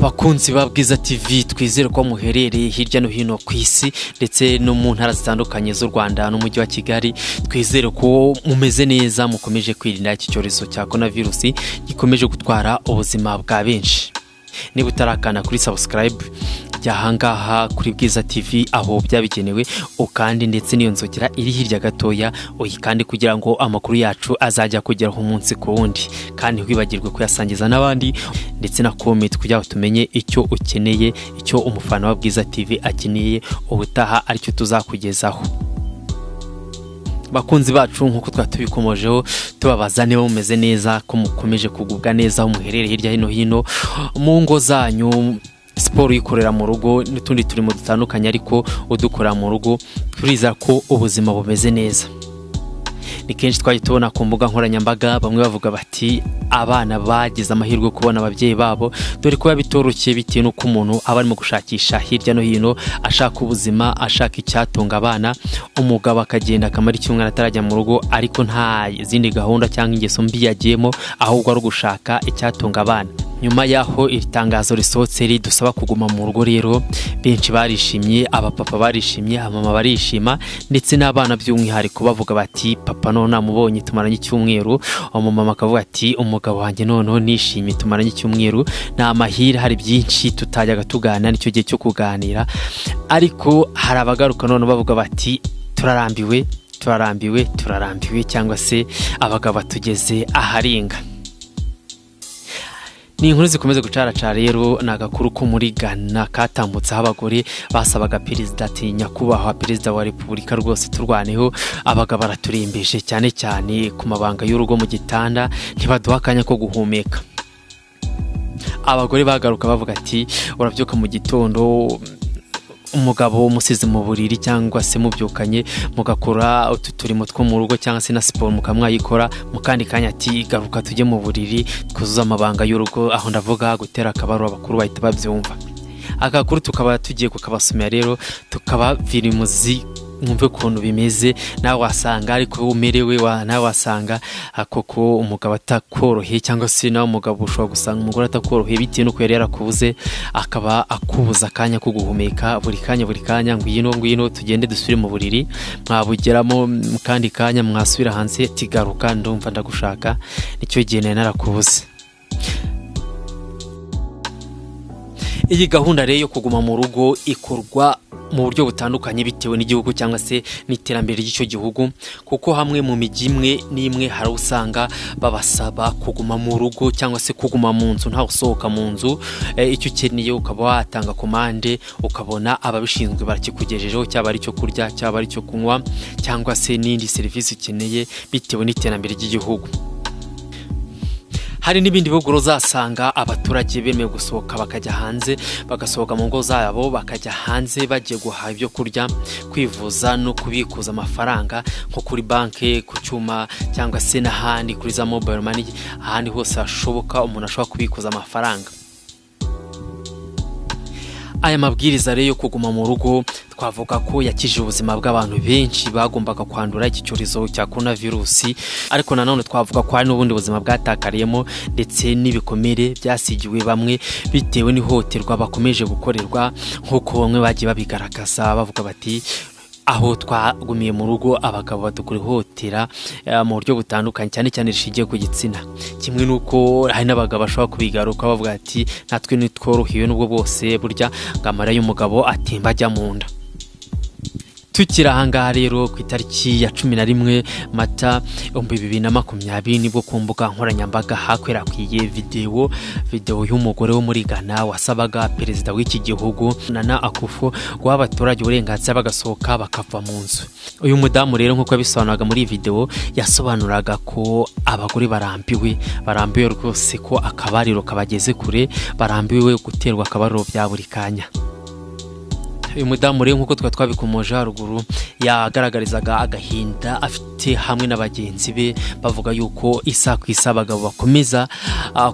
Bakunzi ba Bwiza TV, twizere ko muherereye hirya no hino ku isi ndetse no mu ntara zitandukanye z'u Rwanda n'umujyi wa Kigali. Twizere ko mumeze neza, mukomeje kwirinda iki cyorezo cya coronavirus gikomeje gutwara ubuzima bwa benshi. Niba utarakana kuri subscribe jyahangaha kuri Bwiza TV aho byabigenewe, ukandi ndetse niyo nzogera iri hirya gatoya uyikandi kugira ngo amakuru yacu azajya kugeraho umunsi ku wundi, kandi wibagirwe kuyasangiza n'abandi ndetse na comment kugira ngo tumenye icyo ukeneye, icyo umufana wa Bwiza TV akeneye ubutaha aricyo tuzakugezaho. Bakunzi bacu, nkuko twatubikomojeho tubabaza niba mumeze neza, ko mukomeje kugubwa neza aho muherereye hirya no hino mu ngo zanyu, siporo yikorera mu rugo n'utundi turimo dutandukanye ariko udukorera mu rugo. Turiza ko ubuzima bumeze neza. Ni kenshi twahitona ku mbuga nkoranyambaga bamwe bavuga bati abana bagize amahirwe kubona ababyeyi babo, dore ko bitoroshye bitewe n'uko umuntu aba arimo gushakisha hirya no hino ashaka ubuzima, ashaka icyatunga abana. Umugabo akagenda akamara icyumweru atarajya mu rugo ariko nta zindi gahunda cyangwa ingeso mbi yagiyemo, ahubwo ari gushaka icyatunga abana. Nyuma yaho iri tangazo risohotse ridusaba kuguma mu rugo, rero benshi barishimye, abapapa barishimye, abamama barishima ndetse n'abana by'umwihariko bavuga bati papa none namubonye tumaranye icyumweru. Umumama akavuga ati umugabo wanjye none nishimye tumaranye icyumweru, na amahire hari byinshi tutajyaga tugana, nicyo gihe cyo kuganira. Ariko hari abagaruka none bavuga bati turarambiwe cyangwa se abagabo tugeze aharinga. Ni inkuru zikomeze gucaracara. Rero nagakuru ko muri Ghana katambutse abagore basabaga perezida ati nyakubahwa perezida wa Repubulika rwose turwaneho, abagabo baraturembeje cyane cyane ku mabanga y'urugo mu gitanda, ntibaduha akanya ko guhumeka. Abagore bagaruka bavuga ati urabyuka mu gitondo umugabo umusize mu buriri cyangwa se mubyukanye mugakora ututurimo two mu rugo cyangwa se na siporo mukamwayikora, mukandi kanya ati garuka tujye mu buriri twuzuza amabanga y'urugo. Aho ndavuga gutera akabaro, abakuru bahita babyumva. Agakuru tukaba tugiye kukabasomera, rero tukaba virimuzi mwumve ukuntu bimeze. Nawe wasanga ariko umerewe, nawe wasanga koko umugabo atakoroheye, cyangwa se nawe umugabo ushobora gusanga umugore atakoroheye bitewe n'uko yari yarakubuze, akaba akubuza akanya ko guhumeka buri kanya ngwino tugende dusubire mu buriri. Mwabugeramo kandi kanya mwasubira hanze tigaruka ndumva ndagushaka, nicyo gihe nari narakubuze. Iyi gahunda rero yo kuguma mu rugo ikorwa mu buryo butandukanye bitewe n'igihugu cyangwa se n'iterambere ry'icyo gihugu, kuko hamwe mu mijyi imwe n'imwe hari usanga babasaba kuguma mu rugo cyangwa se kuguma mu nzu, nta usohoka mu nzu. Icyo ukeneye ukaba watanga komande ukabona ababishinzwe barakikugejejeho, cyaba ari cyo kurya, cyaba ari cyo kunywa, cyangwa se n'indi serivisi ukeneye bitewe n'iterambere ry'igihugu. Hari n'ibindi bihugu uzasanga abaturage bemewe gusohoka bakajya hanze, bagasohoka mu ngo zabo bakajya hanze bagiye guhaha ibyo kurya, kwivuza no kubikuza amafaranga nko kuri banki, ku cyuma cyangwa se n'ahandi kuri za mobile money, ahandi hose hashoboka umuntu ashobora kubikuza amafaranga. Aya mabwiriza rero yo kuguma mu rugo twavuga ko yakije ubuzima bw'abantu benshi bagombaga kwandura iki cyorezo cya coronavirus, ariko nanone twavuga ko hari n'ubundi buzima bwatakariyemo ndetse n'ibikomere byasigiwe bamwe bitewe n'ihohoterwa bakomeje gukorerwa, nk'uko bamwe bagiye babigaragaza bavuga bati aho twagumiye mu rugo abagabo badukorehotera mu buryo butandukanye, cyane cyane rishingiye ku gitsina. Kimwe nuko hari n'abagabo bashobora kubigaruka bavuga ati natwe nitworohiwe n'ubwo bose burya ngamara y'umugabo atemba ajya mu nda. Tukiri ahangaha rero ku itariki ya 11 Mata 2020 nibwo ku mbuga nkoranyambaga hakwirakwiye video y'umugore wo muri Ghana wasabaga perezida w'iki gihugu Nana Akufo guha abaturage uburenganzira bagasohoka bakava mu nzu. Uyu mudamu rero nk'uko bisobanuraga muri video yasobanuraga ko abagore barambiwe rwose, ko akabariro kabageze kure, barambiwe guterwa akabariro bya buri kanya. Uyu mudamu rero nk'uko twabikomoje haruguru yagaragarizaga agahinda afite hamwe n'abagenzi be, bavuga yuko isa ku isa abagabo bakomeza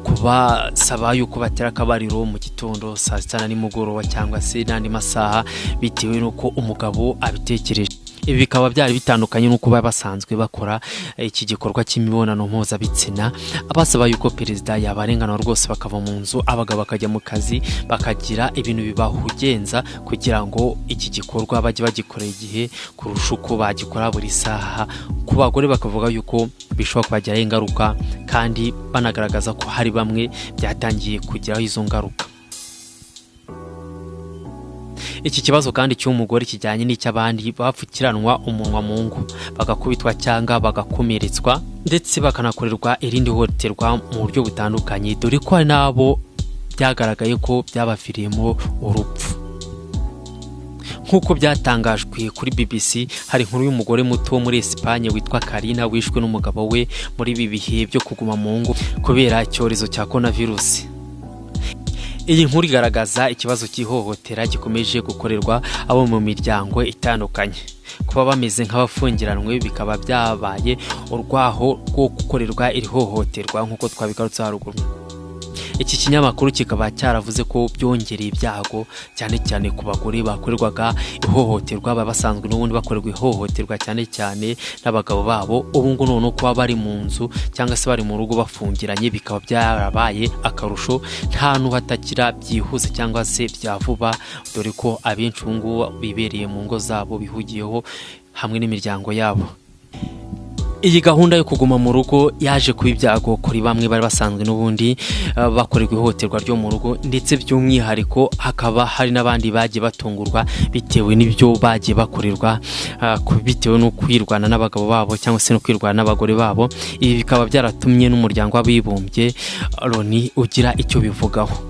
kubasaba yuko batera akabariro mu gitondo, saa sita na nimugoroba cyangwa se n'andi masaha bitewe n'uko umugabo abitekereje. Ibi bikaba byari bitandukanye n'uko baba basanzwe bakora iki gikorwa cy'imibonano mpuzabitsina, abasaba yuko perezida yabarenganura rwose bakava mu nzu, abagabo bakajya mu kazi, bakagira ibintu bibahugenza kugira ngo iki gikorwa bajye bagikorera igihe kurusha uko bagikora buri saha. Ku bagore bakavuga yuko bishobora kubagiraho ingaruka, kandi banagaragaza ko hari bamwe byatangiye kugiraho izo ngaruka. Iki kibazo kandi cy'umugore kijyanye n'icy'abandi bapfukiranwa umunwa mu ngo, bagakubitwa cyangwa bagakomeretswa ndetse bakanakorerwa irindi hohoterwa mu buryo butandukanye, dore ko hari nabo byagaragaye ko byabaviriyemo urupfu. Nk'uko byatangajwe kuri BBC, hari inkuru y'umugore muto wo muri Espagne witwa Karina wishwe n'umugabo we muri ibi bihe byo kuguma mu ngo kubera icyorezo cya coronavirus. Iyi nkuru igaragaza ikibazo cy'ihohotera gikomeje gukorerwa abo mu miryango itandukanye. Kuba bameze nk'abafungiranwe bikaba byabaye urwaho rwo gukorerwa iri hohoterwa nk'uko twabigarutse haruguru. Iki kinyamakuru kikaba cyaravuze ko byongereye ibyago cyane cyane ku bagore bakorerwaga ihohoterwa, babasanzwe n'ubundi bakorerwa ihohoterwa cyane cyane n'abagabo babo. Ubu ngo none kuba bari mu nzu cyangwa se bari mu rugo bafungiranye bikaba byarabaye akarusho, nta n'uhatakira byihuse cyangwa se bya vuba, dore ko abenshi ubu ngubu bibereye mu ngo zabo bihugiyeho hamwe n'imiryango yabo. Iyi gahunda yo kuguma mu rugo yaje kuba ibyago kuri bamwe bari basanzwe n'ubundi bakorerwa ihohoterwa ryo mu rugo, ndetse by'umwihariko hakaba hari n'abandi bagiye batungurwa bitewe n'ibyo bagiye bakorerwa, bitewe no kwirwana n'abagabo babo cyangwa se no kwirwana n'abagore babo. Ibi bikaba byaratumye n'umuryango w'abibumbye Loni ugira icyo bivugaho.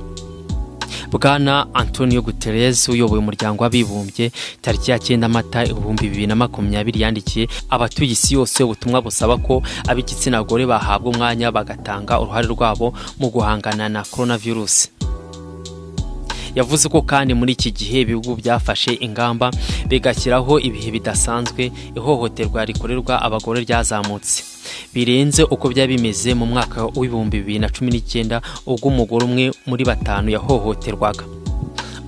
Bwana Antonio Guterres uyoboye umuryango w'abibumbye tariki ya 9 Mata 2020 yandikiye abatuye isi yose ubutumwa busaba ko ab'igitsina gore bahabwa umwanya bagatanga uruhare rwabo mu guhangana na coronavirus. Yavuze ko kandi muri iki gihe ibihugu byafashe ingamba bigashyiraho ibihe bidasanzwe, ihohoterwa rikorerwa abagore ryazamutse birenze uko byari bimeze mu mwaka w'2019 ubwo umugore umwe muri 5 yahohoterwaga.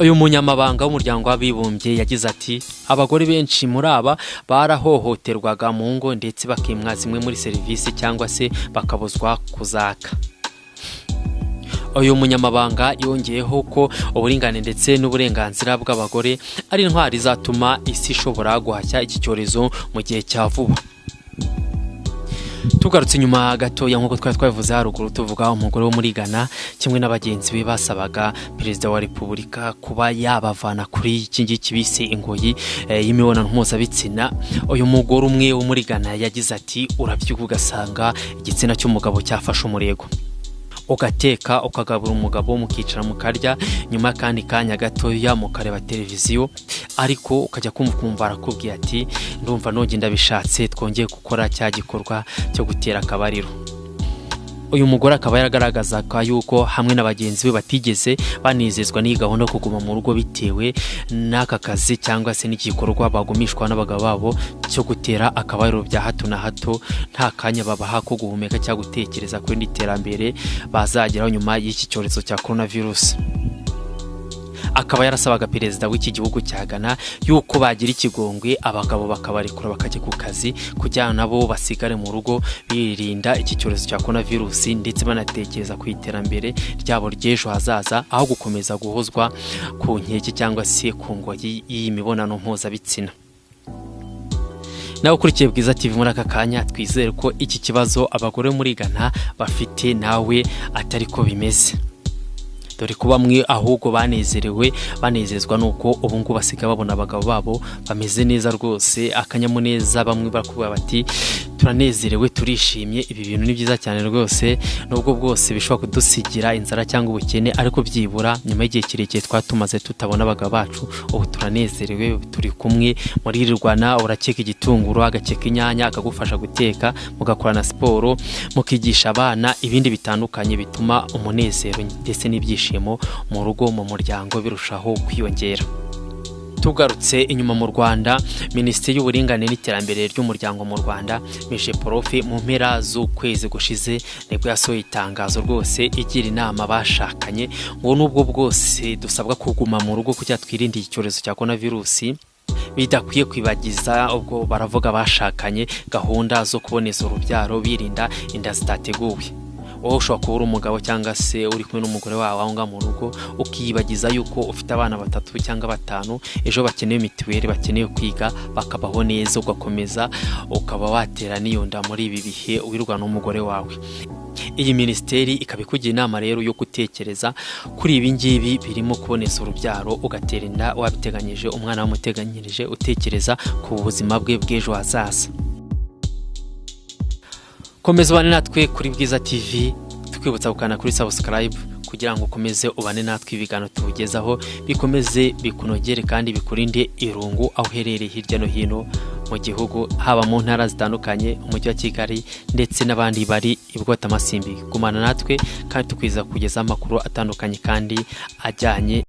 Uyu munyamabanga w'umuryango w'abibumbye yagize ati, abagore benshi muri aba barahohoterwaga mu ngo ndetse bakimwa zimwe muri serivisi cyangwa se bakabuzwa kuzaka. Uyu munyamabanga yongeyeho ko uburingane ndetse n'uburenganzira bw'abagore ari intwari zatuma isi ishobora guhashya iki cyorezo mu gihe cya vuba. Tugarutse nyuma gato ya nkuko twavuze haruguru, tuvuga umugore wo muri Ghana kimwe n'abagenzi be basabaga perezida wa Repubulika kuba yabavana kuri iki ngiki bise ingoyi y'imibonano mpuzabitsina. Uyu mugore umwe wo muri Ghana yagize ati, urabyuka ugasanga igitsina cy'umugabo cyafashe umurego, ugateka ukagabura umugabo mukicara mukarya, nyuma kandi kanya gatoya mukareba televiziyo, ariko ukajya kumva arakubwiye ati ndumva nonge ndabishatse twongeye gukora cya gikorwa cyo gutera akabariro. Uyu mugore akaba yaragaragaza yuko hamwe n'abagenzi be batigeze banezezwa n'iyi gahunda yo kuguma mu rugo bitewe n'aka kazi cyangwa se n'igikorwa bagumishwa n'abagabo babo cyo gutera akabariro bya hato na hato, nta kanya babaha ko guhumeka cyangwa gutekereza kuri n'iterambere bazageraho nyuma y'iki cyorezo cya coronavirus. Akaba yarasabaga perezida w'iki gihugu cya Ghana yuko bagira ikigongwe abagabo bakabarekura bakajya ku kazi kugira nabo basigare mu rugo birinda iki cyorezo cya coronavirus, ndetse banatekereza ku iterambere ryabo ry'ejo hazaza aho gukomeza guhozwa ku nkeke cyangwa se ku ngoyi y'imibonano mpuzabitsina. Nawe ukurikiye Bwiza TV muri aka kanya, twizere ko iki kibazo abagore muri Ghana bafite nawe atari ko bimeze, dore ko bamwe ahubwo banezezwa nuko ubu ngubu basigaye babona abagabo babo bameze neza rwose, akanyamuneza. Bamwe barakubwira bati turanezerewe turishimye, ibi bintu ni byiza cyane rwose, nubwo bwose bishobora kudusigira inzara cyangwa ubukene, ariko byibura nyuma y'igihe kirekire twatumaze tutabona abagabo bacu, ubu turanezerewe turi kumwe muririrwana, urakeka igitunguru agakeka inyanya akagufasha guteka, mugakorana siporo, mukigisha abana ibindi bitandukanye bituma umunezero ndetse n'ibyishimo mu rugo mu muryango birushaho kwiyongera. Tugarutse inyuma mu Rwanda, Minisiteri y'Uburinganire n'Iterambere ry'Umuryango mu Rwanda Michel Prof mu mpera z'ukwezi gushize nibwo yasohoye itangazo rwose igira inama bashakanye ngo nubwo bwose dusabwa kuguma mu rugo kugira twirinde icyorezo cya coronavirus, bidakwiye kwibagiza ubwo baravuga bashakanye gahunda zo kuboneza urubyaro birinda inda zitateguwe. wowe ushobora kuba uri umugabo cyangwa se uri kumwe n'umugore wawe aho ngaho mu rugo ukiyibagiza yuko ufite abana 3 cyangwa 5 ejo bakeneye mituweli bakeneye kwiga bakabaho neza ugakomeza ukaba watera niyo nda muri ibi bihe wirwa n'umugore wawe. Iyi ministeri ikabikugira inama rero yo gutekereza kuri ibi ngibi birimo kuboneza urubyaro ugatera inda wabiteganyije umwana wamuteganyirije utekereza ku buzima bwe bw'ejo hazaza. Komeza ubane natwe kuri Bwiza TV, tukwibutsa gukanda kuri subscribe kugira ngo ukomeze ubane natwe ibigano tugezaho bikomeze bikunogere kandi bikurinde irungu aho uherereye hirya no hino mu gihugu, haba mu ntara zitandukanye, umujyi wa Kigali ndetse n'abandi bari ibwota amasimbi. Gumana natwe kandi tukwiza kugeza amakuru atandukanye kandi ajyanye